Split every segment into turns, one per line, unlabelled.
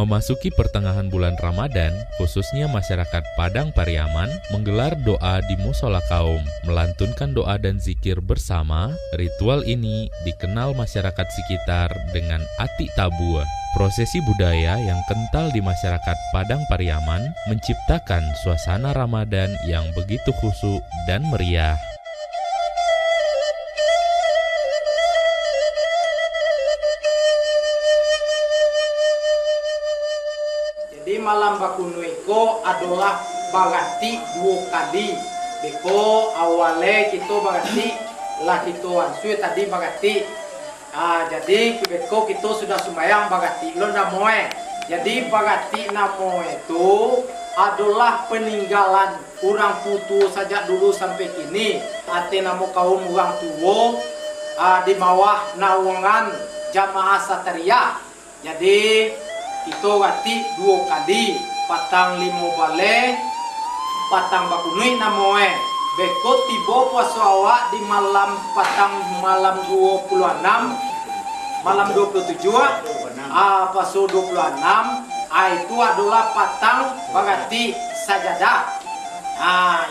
Memasuki pertengahan bulan Ramadan, khususnya masyarakat Padang Pariaman menggelar doa di musola kaum, melantunkan doa dan zikir bersama. Ritual ini dikenal masyarakat sekitar dengan Ati Tabua. Prosesi budaya yang kental di masyarakat Padang Pariaman menciptakan suasana Ramadan yang begitu khusyuk dan meriah.
Jadi malam bakunu iko adalah bagati dua kali. Beko awalnya kita bagati lah kita ansui tadi bagati. Jadi beko kita sudah sembahyang bagati lo namoe. Jadi bagati namoe itu adalah peninggalan orang putu sejak dulu sampai kini. Ate namo kaum orang tua di bawah naungan jamaah Satria. Jadi itu gati dua kali patang limo bale patang bakunui namoe beko tibo puasa awak di malam malam 26 malam 27 paso 26 itu adalah patang bagati sajadah.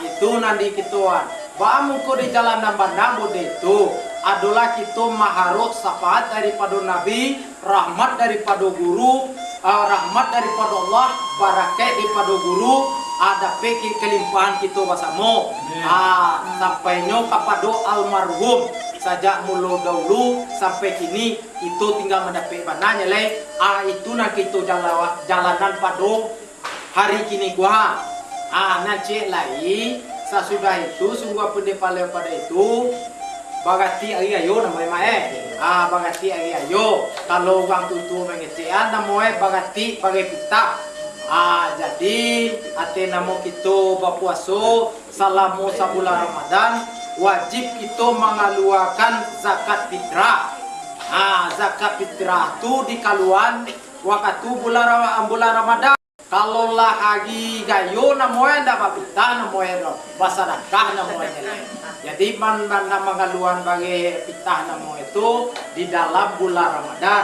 Itu nanti kituan bamuko di jalan nambandang bude itu adalah kita maharut syafaat daripada Nabi, rahmat daripada guru, rahmat daripada Allah, barakat daripada guru, ada peki kelimpahan kita basamo. Sampainya kepada almarhum sejak mulu dahulu sampai kini itu tinggal mendapat bananya le. Itu nak kita jalanan pada hari kini gua. Nanti lagi sesudah itu sungguh pendepale pada itu bagati ayo namanya bagati ayo kalau orang tutu mengecehan namanya bagati bagai pita. Jadi ate namo kita berpuasa selama sebulan Ramadan wajib kita mengeluarkan zakat fitrah. Zakat fitrah itu dikaluan waktu bulan Ramadan. Kalau lah lagi gayo namanya ndak pita namanya basadakah namanya. Jadi mana mengaluan bagi pitah namo itu di dalam bulan Ramadan.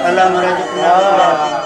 Allah merajukna